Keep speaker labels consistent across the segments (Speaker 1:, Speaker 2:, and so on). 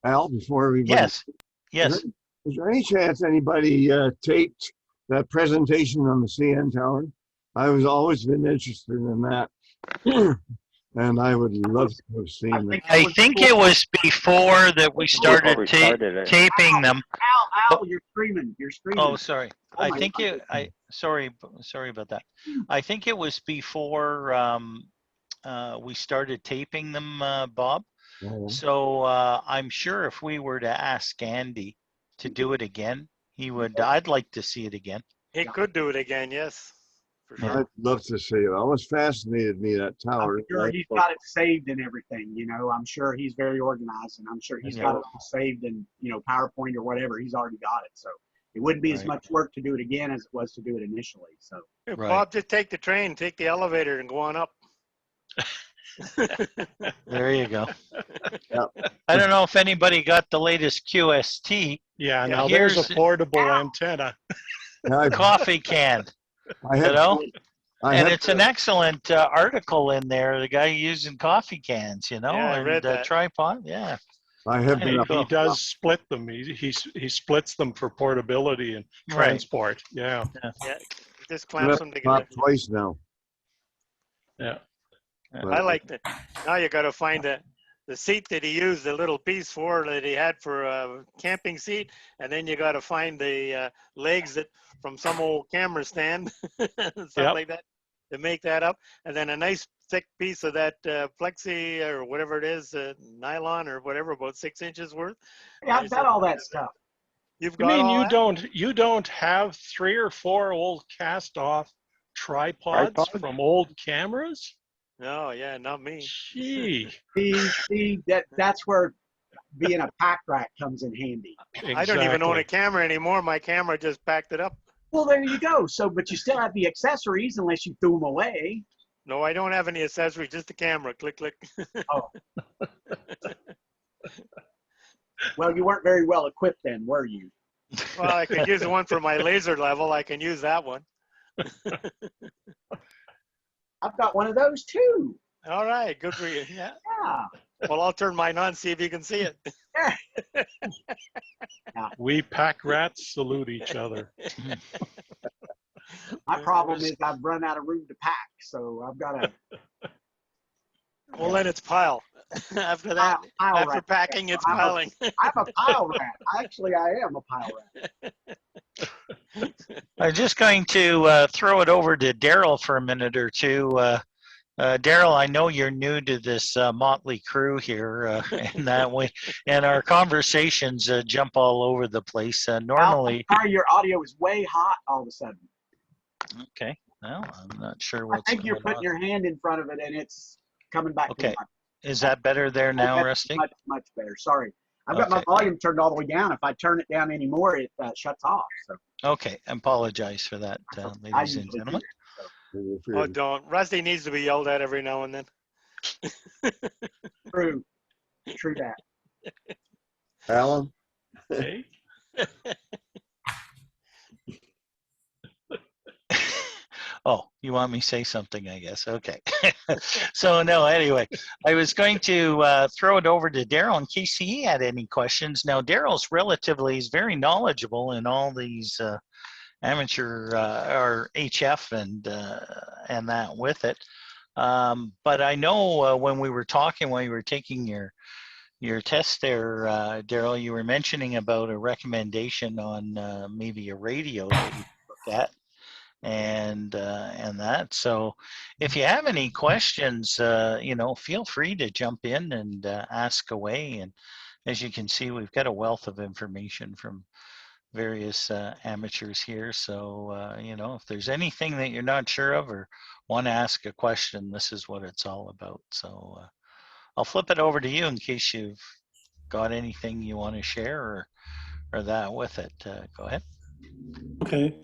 Speaker 1: Al, before everybody.
Speaker 2: Yes, yes.
Speaker 1: Is there any chance anybody taped that presentation on the CN Tower? I was always been interested in that. And I would love to have seen that.
Speaker 2: I think it was before that we started taping them.
Speaker 3: Al, you're screaming. You're screaming.
Speaker 2: Oh, sorry.
Speaker 3: Oh
Speaker 2: I
Speaker 3: my
Speaker 2: think
Speaker 3: God.
Speaker 2: sorry about that. I think it was before we started taping them, Bob. So I'm sure if we were to ask Andy to do it again, he would. I'd like to see it again.
Speaker 4: He could do it again, yes. For sure.
Speaker 1: I'd love to see it. Always fascinated me, that tower.
Speaker 3: I'm sure he's got it saved and everything, you know. I'm sure he's very organized, and I'm sure he's got it saved in, you know, PowerPoint or whatever. He's already got it. So it wouldn't be as much work to do it again as it was to do it initially. So
Speaker 4: Bob, just take the train, take the elevator, and go on up.
Speaker 2: There you go.
Speaker 1: Yep.
Speaker 2: I don't know if anybody got the latest QST.
Speaker 5: Yeah, now there's a portable antenna.
Speaker 2: Coffee can. And it's an excellent article in there. The guy using coffee cans, you know,
Speaker 4: Yeah, I read that.
Speaker 2: tripod. Yeah.
Speaker 1: I have been.
Speaker 5: He does split them. He splits them for portability and transport. Yeah.
Speaker 4: Yeah, just clamps them together.
Speaker 1: Not twice now.
Speaker 5: Yeah.
Speaker 4: I like that. Now you got to find the seat that he used, the little piece for that he had for a camping seat, and then you got to find the legs that from some old camera stand, something like that, to make that up, and then a nice thick piece of that plexi or whatever it is, nylon or whatever, about 6 inches worth.
Speaker 3: yeah, I've got all that stuff.
Speaker 4: You've
Speaker 5: I
Speaker 4: got
Speaker 5: mean,
Speaker 4: all that?
Speaker 5: you don't have 3 or 4 old cast off tripods from old cameras?
Speaker 4: No, yeah, not me.
Speaker 5: Gee.
Speaker 3: See, that's where being a pack rat comes in handy.
Speaker 5: Exactly.
Speaker 4: I don't even own a camera anymore. My camera just packed it up.
Speaker 3: Well, there you go. So, but you still have the accessories unless you threw them away.
Speaker 4: No, I don't have any accessories, just the camera. Click, click.
Speaker 3: Oh. Well, you weren't very well equipped then, were you?
Speaker 4: Well, I could use the one for my laser level. I can use that one.
Speaker 3: I've got one of those too.
Speaker 4: All right, good for you. Yeah.
Speaker 3: Yeah.
Speaker 4: Well, I'll turn mine on, see if you can see it.
Speaker 5: We pack rats salute each other.
Speaker 3: My problem is I've run out of room to pack, so I've got to.
Speaker 4: Well, then it's pile. After that,
Speaker 3: Pile
Speaker 4: after
Speaker 3: rat.
Speaker 4: packing, it's
Speaker 3: I'm
Speaker 4: piling.
Speaker 3: I'm a pile rat. Actually, I am a pile rat.
Speaker 2: I'm just going to throw it over to Daryl for a minute or two. Daryl, I know you're new to this motley crew here, in that way, and our conversations jump all over the place. Normally,
Speaker 3: I'm sorry, your audio is way hot all of a sudden.
Speaker 2: okay. Well, I'm not sure
Speaker 3: I
Speaker 2: what's
Speaker 3: think you're
Speaker 2: going
Speaker 3: putting
Speaker 2: on.
Speaker 3: your hand in front of it and it's coming back.
Speaker 2: Okay.
Speaker 3: To life.
Speaker 2: Is that better there now,
Speaker 3: That's
Speaker 2: Rusty?
Speaker 3: much better. Sorry. I've got my
Speaker 2: Okay.
Speaker 3: volume turned all the way down. If I turn it down anymore, it shuts off. So
Speaker 2: Okay. I apologize for that,
Speaker 3: I
Speaker 2: ladies and
Speaker 3: usually
Speaker 2: gentlemen.
Speaker 3: do.
Speaker 4: Oh, don't. Rusty needs to be yelled at every now and then.
Speaker 3: True. True that.
Speaker 1: Alan?
Speaker 5: Hey?
Speaker 2: Oh, you want me to say something, I guess. Okay. So, no, anyway, I was going to throw it over to Daryl in case he had any questions. Now, Daryl's he's very knowledgeable in all these amateur or HF and that with it. But I know when we were talking, when you were taking your test there, Daryl, you were mentioning about a recommendation on maybe a radio that you looked at. And that. So if you have any questions, feel free to jump in and ask away. And as you can see, we've got a wealth of information from various amateurs here. So, if there's anything that you're not sure of or want to ask a question, this is what it's all about. So I'll flip it over to you in case you've got anything you want to share or that with it. Go ahead.
Speaker 6: Okay.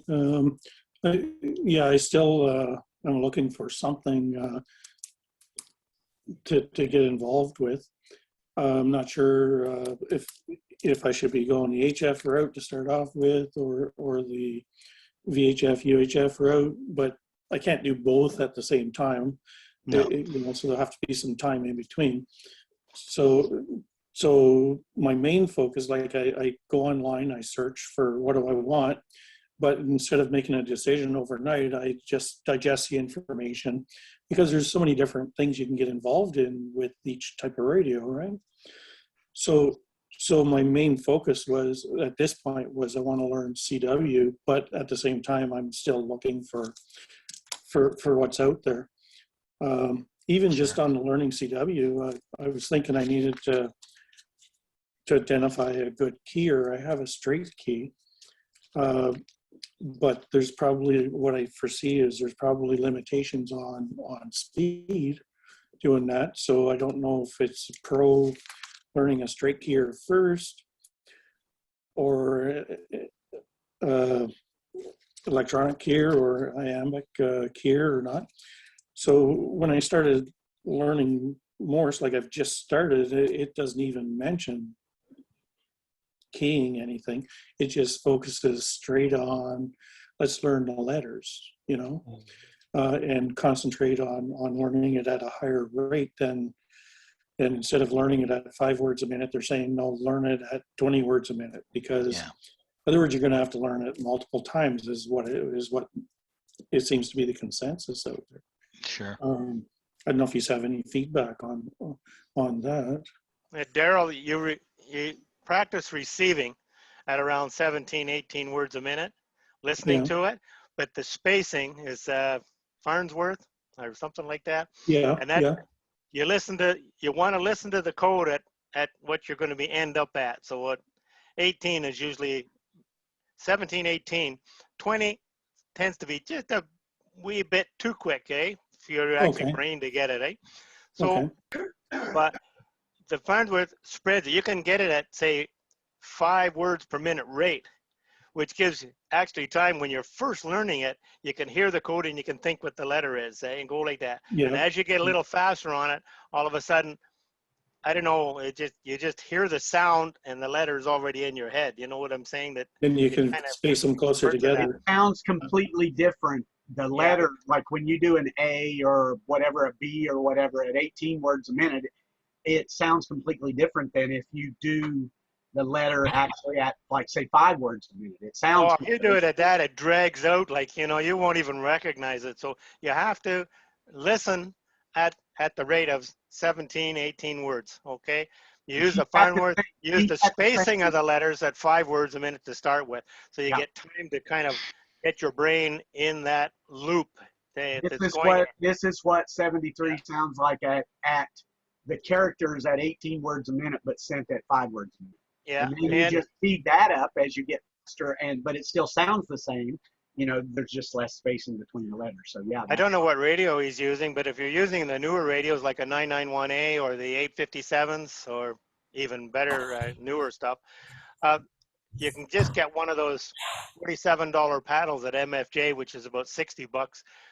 Speaker 6: I still am looking for something to get involved with. I'm not sure if I should be going the HF route to start off with or the VHF UHF route, but I can't do both at the same time.
Speaker 2: No.
Speaker 6: So there'll have to be some time in between. So So my main focus, like I go online, I search for what do I want, but instead of making a decision overnight, I just digest the information because there's so many different things you can get involved in with each type of radio, right? So my main focus was at this point was I want to learn CW, but at the same time, I'm still looking for what's out there. Even just on the learning CW, I was thinking I needed to identify a good keyer. I have a straight key, but there's probably, what I foresee is there's probably limitations on speed doing that. So I don't know if it's pro learning a straight keyer first or electronic keyer or iambic keyer or not. So when I started learning Morse, like I've just started, it doesn't even mention keying anything. It just focuses straight on, let's learn the letters, you know, and concentrate on learning it at a higher rate than instead of learning it at 5 words a minute, they're saying, no, learn it at 20 words a minute, because in other words, you're going to have to learn it multiple times is what it seems to be the consensus out there.
Speaker 2: Sure.
Speaker 6: I don't know if you have any feedback on that.
Speaker 4: Daryl, you practice receiving at around 17, 18 words a minute, listening to it, but the spacing is Farnsworth or something like that.
Speaker 6: Yeah.
Speaker 4: And that you want to listen to the code at what you're going to be end up at. So what 18 is usually 17, 18, 20 tends to be just a wee bit too quick, eh? For your actually brain to get it, eh? So, but the Farnsworth spreads it. You can get it at, say, 5 words per minute rate, which gives you actually time when you're first learning it, you can hear the code and you can think what the letter is, eh, and go like that. And as you get a little faster on it, all of a sudden, I don't know, you just hear the sound and the letter is already in your head. You know what I'm saying? That
Speaker 6: then you can space them closer together.
Speaker 3: It sounds completely different. The letter, like when you do an A or whatever, a B or whatever at 18 words a minute, it sounds completely different than if you do the letter actually at, like, say, 5 words a minute. It sounds.
Speaker 4: Oh, if you do it at that, it drags out, like, you know, you won't even recognize it. So you have to listen at the rate of 17, 18 words, okay? You use the Farnsworth, use the spacing of the letters at 5 words a minute to start with. So you get time to kind of get your brain in that loop.
Speaker 3: This is what 73 sounds like at the characters at 18 words a minute, but sent at 5 words a minute.
Speaker 4: Yeah.
Speaker 3: And then you just speed that up as you get faster, but it still sounds the same. You know, there's just less spacing between the letters. So yeah.
Speaker 4: I don't know what radio he's using, but if you're using the newer radios like a 991A or the 857s or even better newer stuff, you can just get one of those $47 paddles at MFJ, which is about $60,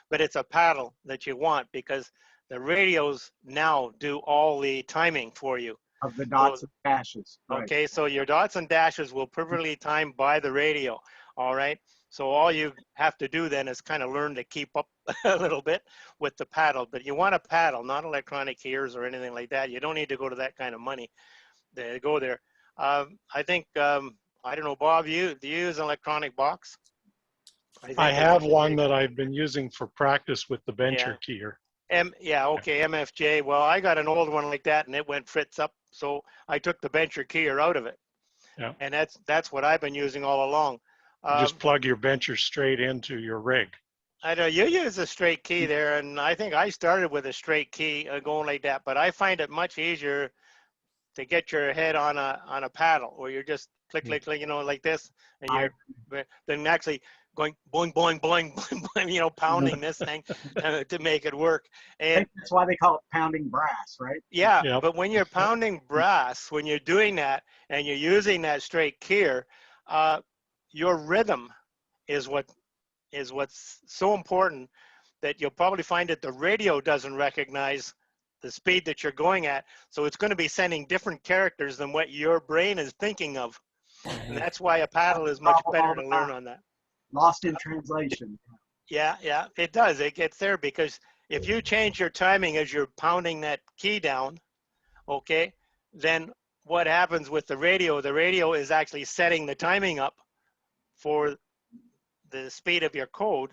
Speaker 4: but it's a paddle that you want because the radios now do all the timing for you.
Speaker 3: Of the dots and dashes.
Speaker 4: Right. Okay, so your dots and dashes will perfectly time by the radio, all right? So all you have to do then is kind of learn to keep up a little bit with the paddle, but you want a paddle, not electronic keys or anything like that. You don't need to go to that kind of money to go there. I think, I don't know, Bob, do you use an electronic box?
Speaker 5: I have one that I've been using for practice with the bencher keyer.
Speaker 4: Okay, MFJ. Well, I got an old one like that and it went fritz up. So I took the bencher keyer out of it.
Speaker 5: Yeah.
Speaker 4: And that's what I've been using all along.
Speaker 5: Just plug your bencher straight into your rig.
Speaker 4: I know you use a straight key there, and I think I started with a straight key going like that, but I find it much easier to get your head on a paddle where you're just click, click, click, you know, like this, and you're then actually going boing, boing, boing, boing, boing, you know, pounding this thing to make it work. And
Speaker 3: that's why they call it pounding brass, right?
Speaker 4: Yeah, yep. But when you're pounding brass, when you're doing that and you're using that straight keyer, your rhythm is what's so important that you'll probably find that the radio doesn't recognize the speed that you're going at. So it's going to be sending different characters than what your brain is thinking of. And that's why a paddle is much better to learn on that.
Speaker 3: Lost in translation.
Speaker 4: Yeah, it does. It gets there because if you change your timing as you're pounding that key down, okay, then what happens with the radio is actually setting the timing up for the speed of your code,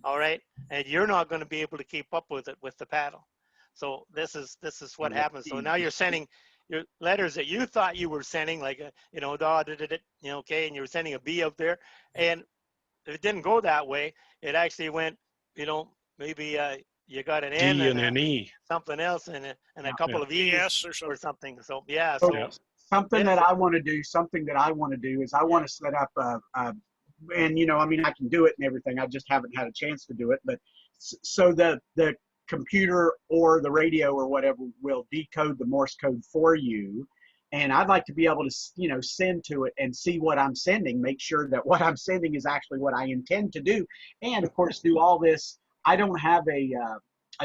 Speaker 4: all right? And you're not going to be able to keep up with it with the paddle. So this is what happens. So now you're sending your letters that you thought you were sending, like you know, da, da, da, da, you know, okay, and you were sending a B out there, and it didn't go that way. It actually went, you know, maybe you got an N
Speaker 5: D
Speaker 4: and
Speaker 5: and an E.
Speaker 4: something else and a couple of E's
Speaker 7: Yes,
Speaker 4: or something. So yeah,
Speaker 3: So
Speaker 4: so
Speaker 3: something
Speaker 4: this-
Speaker 3: that I want to do, is I want to set up and you know, I mean, I can do it and everything. I just haven't had a chance to do it. But so the computer or the radio or whatever will decode the Morse code for you. And I'd like to be able to, you know, send to it and see what I'm sending, make sure that what I'm sending is actually what I intend to do. And of course, do all this. I don't have a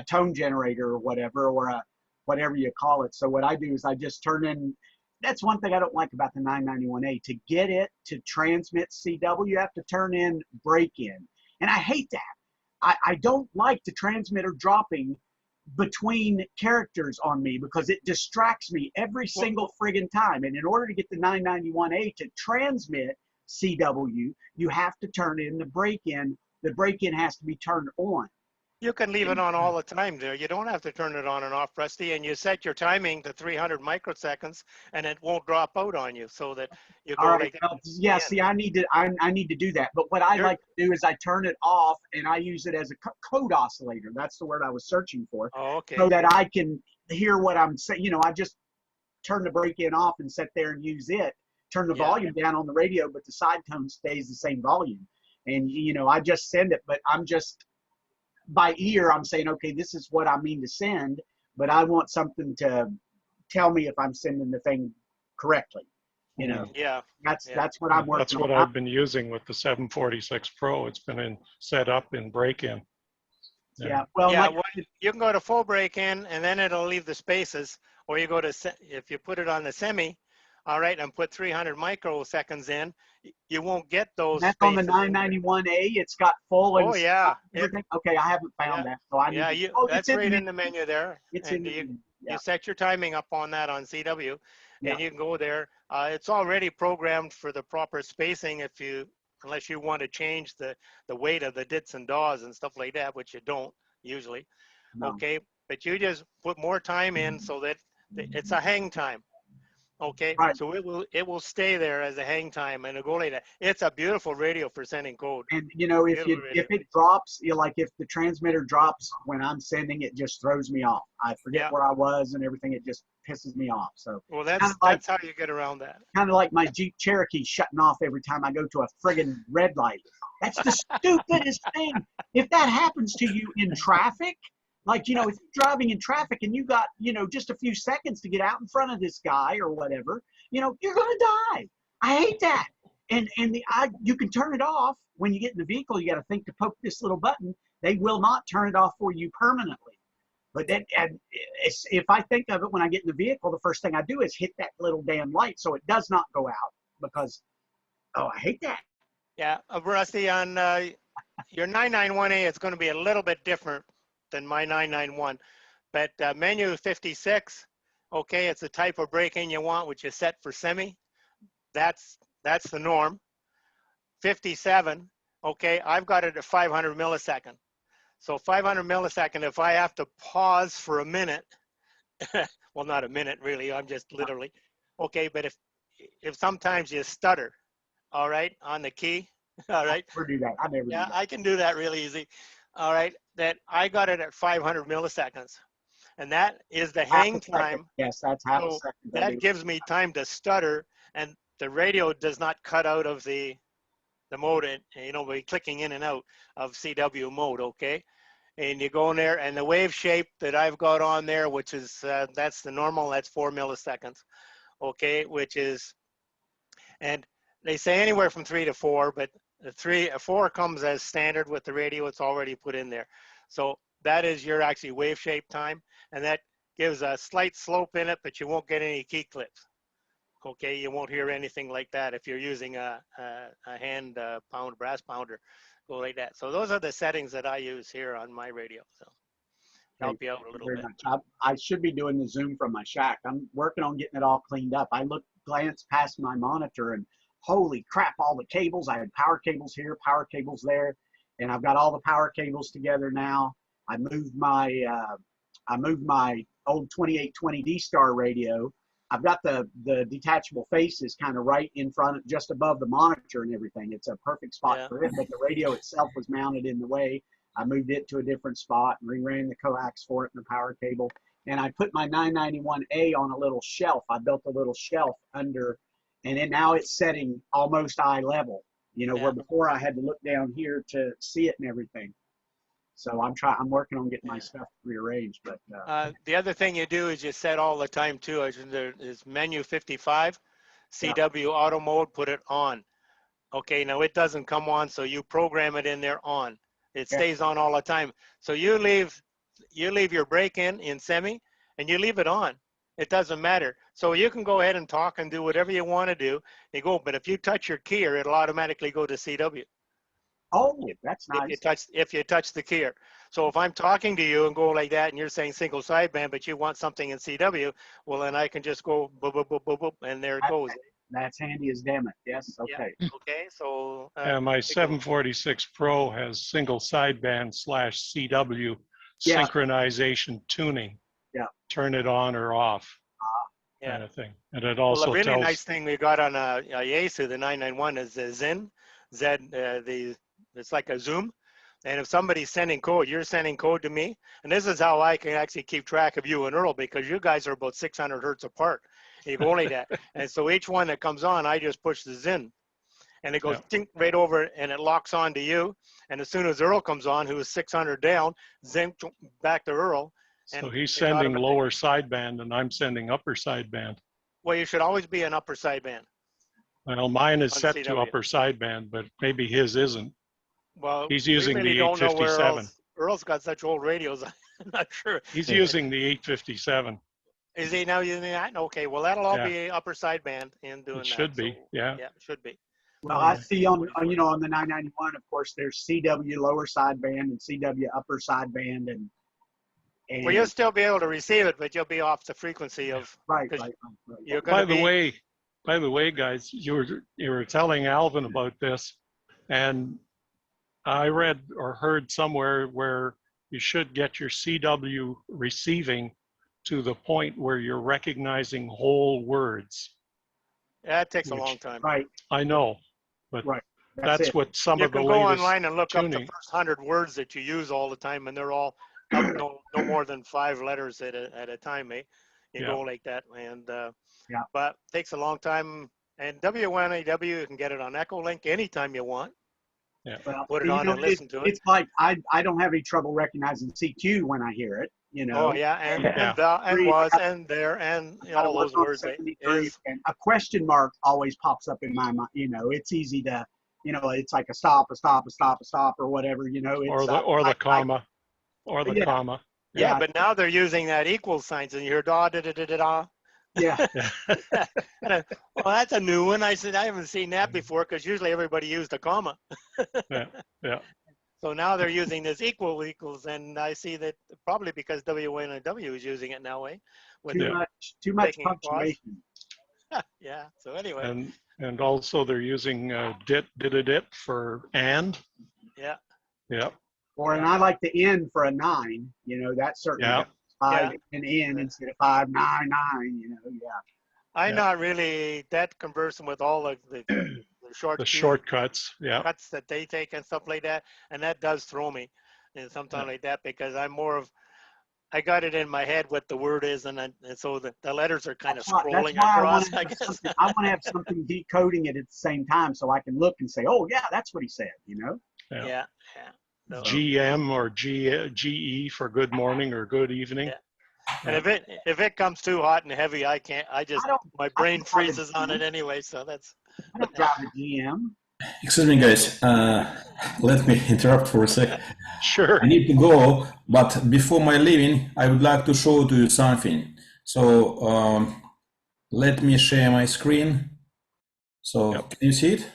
Speaker 3: tone generator or whatever, or a whatever you call it. So what I do is I just turn in. That's one thing I don't like about the 991A. To get it to transmit CW, you have to turn in break-in. And I hate that. I don't like the transmitter dropping between characters on me because it distracts me every single friggin' time. And in order to get the 991A to transmit CW, you have to turn in the break-in. The break-in has to be turned on.
Speaker 4: you can leave it on all the time there. You don't have to turn it on and off, Rusty, and you set your timing to 300 microseconds and it won't drop out on you so that you go
Speaker 3: All right.
Speaker 4: like
Speaker 3: Well, yeah. See, I need to do that. But what I
Speaker 4: You're-
Speaker 3: like to do is I turn it off and I use it as a code oscillator. That's the word I was searching for,
Speaker 4: Oh, okay.
Speaker 3: so that I can hear what I'm saying. You know, I just turn the break-in off and sit there and use it. Turn the
Speaker 4: Yeah.
Speaker 3: volume down on the radio, but the side tone stays the same volume. And you know, I just send it, but I'm just by ear. I'm saying, okay, this is what I mean to send, but I want something to tell me if I'm sending the thing correctly. You know,
Speaker 4: Yeah.
Speaker 3: that's what I'm working
Speaker 5: That's what
Speaker 3: on.
Speaker 5: I've been using with the 746 Pro. It's been set up in break-in.
Speaker 3: Yeah. Well,
Speaker 4: Yeah,
Speaker 3: like,
Speaker 4: well, you can go to full break-in and then it'll leave the spaces, or you go to, if you put it on the semi, all right, and put 300 microseconds in, you won't get those
Speaker 3: that's on the
Speaker 4: spaces in there.
Speaker 3: 991A. It's got full and
Speaker 4: Oh, yeah.
Speaker 3: everything. Okay, I haven't found that, so I need
Speaker 4: Yeah,
Speaker 3: to. Oh,
Speaker 4: that's
Speaker 3: it's
Speaker 4: right
Speaker 3: in
Speaker 4: in the menu there.
Speaker 3: It's
Speaker 4: And
Speaker 3: in.
Speaker 4: you
Speaker 3: Yeah.
Speaker 4: set your timing up on that on CW,
Speaker 3: Yeah.
Speaker 4: and you can go there. It's already programmed for the proper spacing unless you want to change the weight of the dits and daws and stuff like that, which you don't usually.
Speaker 3: No.
Speaker 4: Okay, but you just put more time in so that it's a hang time. Okay,
Speaker 3: Right.
Speaker 4: so it will stay there as a hang time and it'll go like that. It's a beautiful radio for sending code.
Speaker 3: And you know, if it drops, you know, like if the transmitter drops when I'm sending, it just throws me off. I forget
Speaker 4: Yeah.
Speaker 3: where I was and everything. It just pisses me off. So
Speaker 4: Well, that's
Speaker 3: kinda like-
Speaker 4: that's how you get around that.
Speaker 3: kind of like my Jeep Cherokee shutting off every time I go to a friggin' red light. That's the stupidest thing. If that happens to you in traffic, like, you know, if you're driving in traffic and you got, you know, just a few seconds to get out in front of this guy or whatever, you know, you're going to die. I hate that. And you can turn it off when you get in the vehicle. You got to think to poke this little button. They will not turn it off for you permanently. But then, and if I think of it when I get in the vehicle, the first thing I do is hit that little damn light so it does not go out because, oh, I hate that.
Speaker 4: Yeah, Rusty, on your 991A, it's going to be a little bit different than my 991. But menu 56, okay, it's the type of break-in you want, which is set for semi. That's the norm. 57, okay, I've got it at 500 millisecond. So 500 millisecond, if I have to pause for a minute, well, not a minute really, I'm just literally, okay, but if sometimes you stutter, all right, on the key, all right.
Speaker 3: I never do that. I never do
Speaker 4: Yeah,
Speaker 3: that.
Speaker 4: I can do that really easy. All right, that I got it at 500 milliseconds. And that is the hang
Speaker 3: Half a second.
Speaker 4: time.
Speaker 3: Yes, that's half a
Speaker 4: So
Speaker 3: second. I do.
Speaker 4: That gives me time to stutter, and the radio does not cut out of the mode, you know, by clicking in and out of CW mode, okay? And you go in there, and the wave shape that I've got on there, which is, that's the normal, that's 4 milliseconds, okay? Which is, and they say anywhere from 3 to 4, but 4 comes as standard with the radio. It's already put in there. So that is your actually wave shape time, and that gives a slight slope in it, but you won't get any key clips. Okay, you won't hear anything like that if you're using a hand brass pounder, go like that. So those are the settings that I use here on my radio. So help you out a little
Speaker 3: Very
Speaker 4: bit.
Speaker 3: much. I should be doing the Zoom from my shack. I'm working on getting it all cleaned up. I glance past my monitor and holy crap, all the cables. I had power cables here, power cables there, and I've got all the power cables together now. I moved my old 2820 D-Star radio. I've got the detachable faces kind of right in front, just above the monitor and everything. It's a perfect spot
Speaker 4: Yeah.
Speaker 3: for it, but the radio itself was mounted in the way. I moved it to a different spot and reran the coax for it and the power cable. And I put my 991A on a little shelf. I built a little shelf under, and then now it's setting almost eye level,
Speaker 4: Yeah.
Speaker 3: where before I had to look down here to see it and everything. So I'm working on getting my stuff rearranged, but
Speaker 4: The other thing you do is you set all the time too. There is menu 55, CW auto mode, put it on. Okay, now it doesn't come on, so you program it in there on. It
Speaker 3: Yeah.
Speaker 4: stays on all the time. So you leave your break in semi, and you leave it on. It doesn't matter. So you can go ahead and talk and do whatever you want to do. You go, but if you touch your keyer, it'll automatically go to CW.
Speaker 3: oh, that's
Speaker 4: If you
Speaker 3: nice.
Speaker 4: touch the keyer. So if I'm talking to you and go like that, and you're saying single sideband, but you want something in CW, well then I can just go boop boop boop boop boop, and there it goes.
Speaker 3: That's handy as damn it. Yes.
Speaker 4: Yeah.
Speaker 3: Okay.
Speaker 4: Okay, so
Speaker 5: And my
Speaker 4: take a-
Speaker 5: 746 Pro has single sideband / CW
Speaker 3: Yeah.
Speaker 5: synchronization tuning.
Speaker 3: Yeah.
Speaker 5: Turn it on or off,
Speaker 4: yeah.
Speaker 5: kind of thing. And it
Speaker 4: Well,
Speaker 5: also
Speaker 4: a really
Speaker 5: tells.
Speaker 4: nice thing we got on a Yaesu, the 991, is the Zen. It's like a Zoom. And if somebody's sending code, you're sending code to me. And this is how I can actually keep track of you and Earl, because you guys are about 600 hertz apart. You go only that. And so each one that comes on, I just push the Zen. And it goes
Speaker 5: Yeah.
Speaker 4: tink right over and it locks on to you. And as soon as Earl comes on, who is 600 down, Zen back to Earl.
Speaker 5: So
Speaker 4: and
Speaker 5: he's
Speaker 4: it's
Speaker 5: sending
Speaker 4: automatic.
Speaker 5: lower sideband and I'm sending upper sideband.
Speaker 4: Well, you should always be an upper sideband.
Speaker 5: Well, mine is
Speaker 4: On
Speaker 5: set to
Speaker 4: CW.
Speaker 5: upper sideband, but maybe his isn't.
Speaker 4: Well,
Speaker 5: He's
Speaker 4: we
Speaker 5: using
Speaker 4: really
Speaker 5: the
Speaker 4: don't know where
Speaker 5: 857.
Speaker 4: Earl's got such old radios. I'm not sure.
Speaker 5: He's using the 857.
Speaker 4: Is he now using that? Okay, well, that'll all
Speaker 5: Yeah.
Speaker 4: be upper sideband in doing
Speaker 5: It
Speaker 4: that.
Speaker 5: should be,
Speaker 4: so,
Speaker 5: yeah.
Speaker 4: Yeah, it should be.
Speaker 3: Well, I see on the 991, of course, there's CW lower sideband and CW upper sideband, and
Speaker 4: Well, you'll still be able to receive it, but you'll be off the frequency of,
Speaker 3: right.
Speaker 4: you're
Speaker 5: By
Speaker 4: going
Speaker 5: the
Speaker 4: to be,
Speaker 5: way, guys, you were telling Alvin about this, and I read or heard somewhere where you should get your CW receiving to the point where you're recognizing whole words.
Speaker 4: that takes a
Speaker 5: which-
Speaker 4: long time.
Speaker 3: Right.
Speaker 5: I know, but
Speaker 3: Right.
Speaker 5: that's
Speaker 3: it.
Speaker 5: what some
Speaker 4: You
Speaker 5: of the
Speaker 4: can go
Speaker 5: latest
Speaker 4: online and look up the
Speaker 5: tuning.
Speaker 4: first 100 words that you use all the time, and they're all up no more than 5 letters at a time, eh? You
Speaker 5: Yeah.
Speaker 4: go like that, and
Speaker 3: Yeah.
Speaker 4: but takes a long time. And W1AW, you can get it on Echolink anytime you want.
Speaker 3: Well,
Speaker 4: Put it
Speaker 3: you
Speaker 4: on
Speaker 3: know,
Speaker 4: and listen to it.
Speaker 3: It's like I don't have any trouble recognizing CQ when I hear it.
Speaker 4: Oh yeah, and
Speaker 5: Yeah.
Speaker 4: and val and
Speaker 3: Three,
Speaker 4: was and there and
Speaker 3: Gotta
Speaker 4: all
Speaker 3: work
Speaker 4: those
Speaker 3: on
Speaker 4: words.
Speaker 3: 73,
Speaker 4: Is
Speaker 3: and a question mark always pops up in my mind. It's easy to, it's like a stop, or whatever.
Speaker 5: Or
Speaker 3: It's
Speaker 5: the comma, or the
Speaker 3: Yeah.
Speaker 5: comma.
Speaker 4: yeah,
Speaker 3: Yeah.
Speaker 4: but now they're using that equal signs, and you hear da da da da da da.
Speaker 3: yeah.
Speaker 4: Well, that's a new one. I said I haven't seen that before because usually everybody used a comma.
Speaker 5: Yeah.
Speaker 4: So now they're using this equals, and I see that probably because WNW is using it now, eh? With
Speaker 3: Too
Speaker 5: Yeah.
Speaker 3: much. Too much
Speaker 4: Taking a pause.
Speaker 3: punctuation.
Speaker 4: yeah. So anyway,
Speaker 5: And also they're using dit for and.
Speaker 4: yeah.
Speaker 5: Yeah.
Speaker 3: And I like the N for a 9. That certainly
Speaker 5: Yeah.
Speaker 3: helps. 5
Speaker 4: Yeah.
Speaker 3: and N instead of 5, 9, 9. Yeah.
Speaker 4: I'm
Speaker 5: Yeah.
Speaker 4: not really that conversant with all the short
Speaker 5: The
Speaker 4: key
Speaker 5: shortcuts. Yeah.
Speaker 4: cuts that they take and stuff like that, and that does throw me, and sometimes like that because I'm more of I got it in my head what the word is, and so the letters are kind of
Speaker 3: That's
Speaker 4: scrolling
Speaker 3: why
Speaker 4: across.
Speaker 3: I
Speaker 4: I guess.
Speaker 3: want to have something decoding it at the same time so I can look and say, oh, yeah, that's what he said,
Speaker 5: Yeah.
Speaker 4: Yeah. So-
Speaker 5: GM or GE for good morning or good evening.
Speaker 4: Yeah. And if it comes too hot and heavy, I can't. My brain
Speaker 3: don't drive a
Speaker 4: freezes on
Speaker 3: GM.
Speaker 4: it anyway. So that's
Speaker 3: I don't drive a GM.
Speaker 7: Excuse me, guys. Let me interrupt for a sec.
Speaker 5: Sure.
Speaker 7: I need to go, but before my leaving, I would like to show to you something. So let me share my screen. So
Speaker 5: Yep.
Speaker 7: can you see it?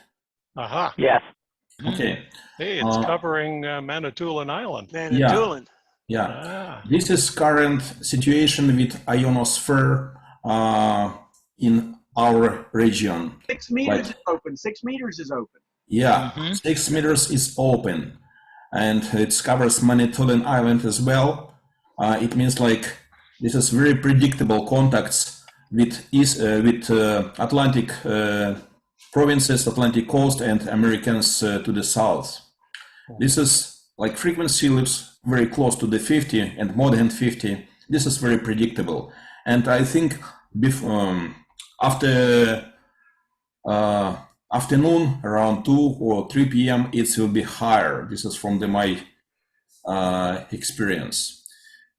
Speaker 5: Aha.
Speaker 8: Yes.
Speaker 7: Okay.
Speaker 5: Hey, it's covering Manitoulin Island.
Speaker 4: man,
Speaker 7: Yeah.
Speaker 4: Doolin.
Speaker 7: Yeah.
Speaker 5: Ah,
Speaker 7: This is current situation with ionosphere in our region.
Speaker 3: 6 meters
Speaker 7: Like,
Speaker 3: is open. 6 meters is open.
Speaker 7: yeah,
Speaker 2: Mhm.
Speaker 7: 6 meters is open, and it covers Manitoulin Island as well. It means like this is very predictable contacts with Atlantic provinces, Atlantic coast, and Americans to the south. This is like frequency lives very close to the 50 and more than 50. This is very predictable, and I think after afternoon around 2 or 3 p.m. it will be higher. This is from my experience.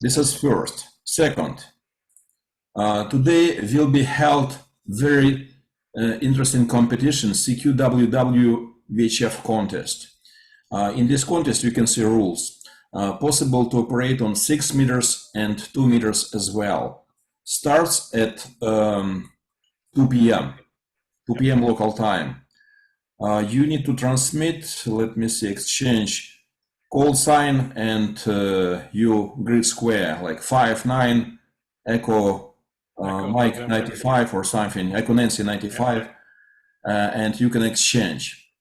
Speaker 7: This is first. Second, today will be held very interesting competition, CQWW VHF contest. In this contest, you can see rules. Possible to operate on 6 meters and 2 meters as well. Starts at 2 p.m. 2 p.m. local time. You need to transmit, let me see, exchange call sign and your grid square, like 59 Echo Mike
Speaker 5: November.
Speaker 7: 95 or something, Echo Nancy 95, and you can exchange.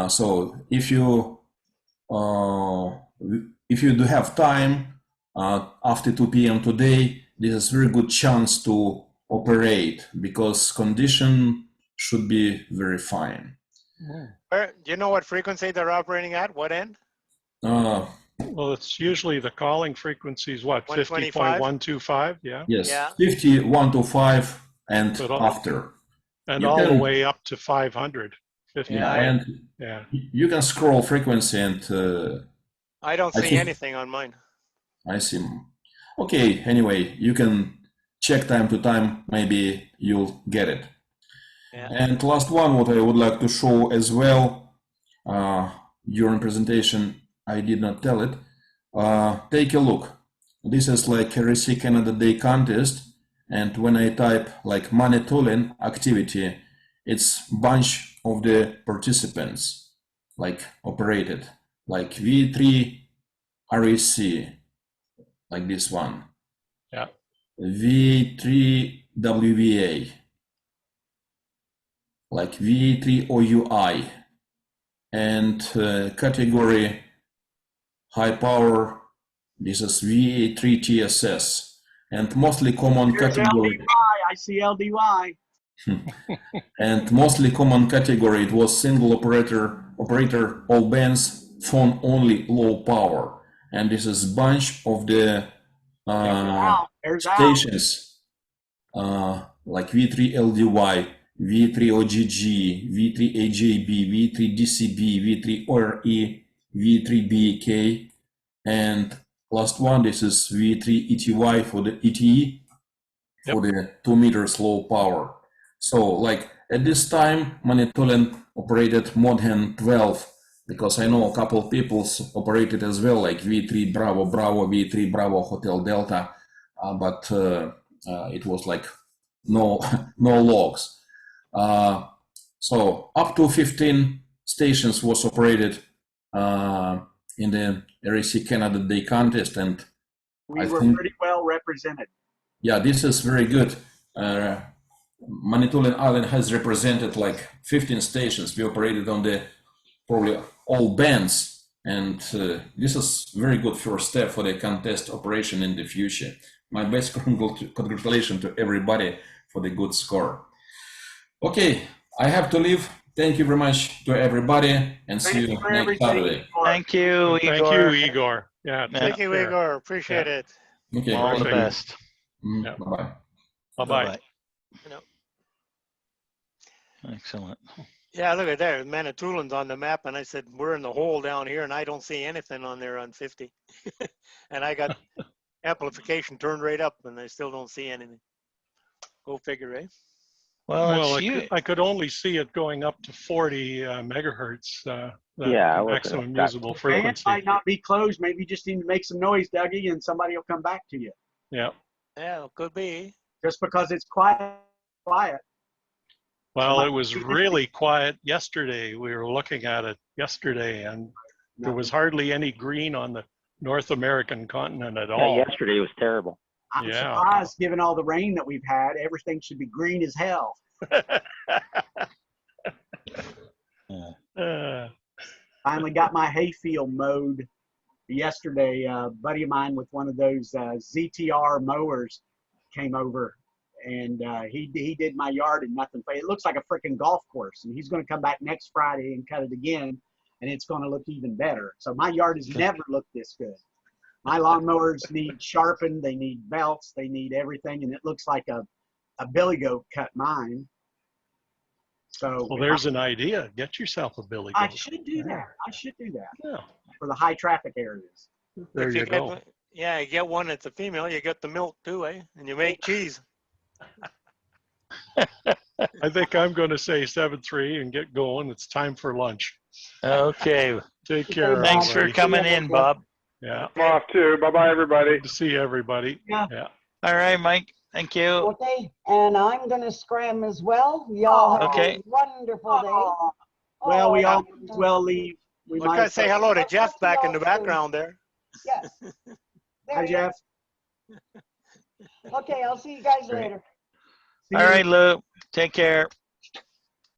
Speaker 7: So if you do have time after 2 p.m. today, this is a very good chance to operate because condition should be very fine.
Speaker 4: Do you know what frequency they're operating at? What end?
Speaker 5: well, it's usually the calling frequency is what,
Speaker 4: 125?
Speaker 5: 50.125, yeah?
Speaker 7: Yes,
Speaker 4: Yeah.
Speaker 7: 51 to 5 and
Speaker 5: But all-
Speaker 7: after.
Speaker 5: And
Speaker 7: You
Speaker 5: all the
Speaker 7: can-
Speaker 5: way up to 500. 50,
Speaker 7: Yeah,
Speaker 4: Yeah.
Speaker 7: and
Speaker 5: yeah.
Speaker 7: you can scroll frequency and
Speaker 4: I don't
Speaker 7: I
Speaker 4: see
Speaker 7: think-
Speaker 4: anything on mine.
Speaker 7: I see. Okay, anyway, you can check time to time, maybe you'll get it.
Speaker 4: Yeah.
Speaker 7: And last one, what I would like to show as well, during presentation, I did not tell it. Take a look. This is like RSC Canada Day contest, and when I type like Manitoulin activity, it's bunch of the participants like operated, like V3 RSC, like this one.
Speaker 5: Yeah.
Speaker 7: V3 WVA, like V3 OUI, and category high power, this is VA3 TSS, and mostly common
Speaker 3: There's
Speaker 7: category,
Speaker 3: LDY. I see LDY.
Speaker 7: and mostly common category, it was single operator, all bands, phone only, low power, and this is bunch of the
Speaker 3: There's Al.
Speaker 7: stations like V3 LDY, V3 OGG, V3 AJB, V3 DCB, V3 ORE, V3 BK, and last one, this is V3 ETY for the ETE for the 2 meters low power. So like at this time, Manitoulin operated more than 12, because I know a couple of people operated as well, like V3 Bravo Bravo, V3 Bravo Hotel Delta, but it was like no logs. So up to 15 stations was operated in the RSC Canada Day contest, and
Speaker 3: We
Speaker 7: I
Speaker 3: were
Speaker 7: think-
Speaker 3: pretty well represented.
Speaker 7: yeah, this is very good. Manitoulin Island has represented like 15 stations. We operated on the probably all bands, and this is very good first step for the contest operation in the future. My best congratulations to everybody for the good score. Okay, I have to leave. Thank you very much to everybody, and see
Speaker 3: Thank
Speaker 7: you
Speaker 3: you for
Speaker 7: next
Speaker 3: everything.
Speaker 7: Saturday.
Speaker 2: Thank you,
Speaker 5: Thank
Speaker 2: Igor.
Speaker 5: you, Igor. Yeah.
Speaker 2: Yeah.
Speaker 4: Thank you,
Speaker 5: care.
Speaker 4: Igor. Appreciate it.
Speaker 7: Okay,
Speaker 2: All the
Speaker 7: thank you.
Speaker 2: best.
Speaker 5: Yeah.
Speaker 7: Bye-bye.
Speaker 5: Bye-bye.
Speaker 2: Excellent.
Speaker 4: Yeah, look at there. Manitoulin's on the map, and I said, we're in the hole down here, and I don't see anything on there on 50. And I got amplification turned right up, and I still don't see anything. Go figure, eh?
Speaker 2: Well,
Speaker 5: Well,
Speaker 2: it's
Speaker 5: I could only see it going up to 40 megahertz, the
Speaker 8: Yeah, I wasn't
Speaker 5: maximum
Speaker 8: exact-
Speaker 5: usable
Speaker 3: And it
Speaker 5: frequency.
Speaker 3: might not be closed. Maybe you just need to make some noise, Dougie, and somebody will come back to you.
Speaker 5: Yeah.
Speaker 4: Yeah, could be.
Speaker 3: Just because it's quiet.
Speaker 5: Well, it was really quiet yesterday. We were looking at it yesterday, and there was hardly any green on the North American continent at
Speaker 8: Yeah,
Speaker 5: all.
Speaker 8: yesterday was terrible.
Speaker 3: I'm
Speaker 5: Yeah.
Speaker 3: surprised, given all the rain that we've had, everything should be green as hell. Finally got my hayfield mowed yesterday. A buddy of mine with one of those ZTR mowers came over, and he did my yard in nothing. It looks like a freaking golf course, and he's going to come back next Friday and cut it again, and it's going to look even better. So my yard has never looked this good. My lawnmowers need sharpened, they need belts, they need everything, and it looks like a billy goat cut mine. So
Speaker 5: Well, there's an idea. Get yourself a billy
Speaker 3: I
Speaker 5: goat.
Speaker 3: should do that. I should do that
Speaker 5: Yeah,
Speaker 3: for the high traffic areas.
Speaker 5: there
Speaker 4: If
Speaker 5: you
Speaker 4: get
Speaker 5: go.
Speaker 4: one- Yeah, you get one that's a female, you get the milk too, eh? And you make cheese.
Speaker 5: I think I'm going to say 7-3 and get going. It's time for lunch.
Speaker 2: Okay.
Speaker 5: Take care.
Speaker 2: Thanks for
Speaker 5: everybody.
Speaker 2: coming in, Bob.
Speaker 5: Yeah.
Speaker 9: I'm off too. Bye-bye, everybody.
Speaker 5: Good to see everybody.
Speaker 3: Yeah.
Speaker 5: Yeah.
Speaker 2: All right, Mike. Thank you.
Speaker 10: Okay, and I'm gonna scram as well. Y'all have
Speaker 2: Okay.
Speaker 10: a wonderful day.
Speaker 3: Oh, well, we
Speaker 10: Oh,
Speaker 3: all might as well leave. We
Speaker 4: We
Speaker 3: might
Speaker 4: gotta
Speaker 3: as
Speaker 4: say
Speaker 3: well-
Speaker 4: hello to Jeff back in the background there.
Speaker 10: Yes.
Speaker 3: Hi,
Speaker 10: There he
Speaker 3: Jeff.
Speaker 10: is. Okay, I'll see you guys
Speaker 2: Great.
Speaker 10: later.
Speaker 3: See
Speaker 2: All
Speaker 3: you.
Speaker 2: right, Lou. Take care.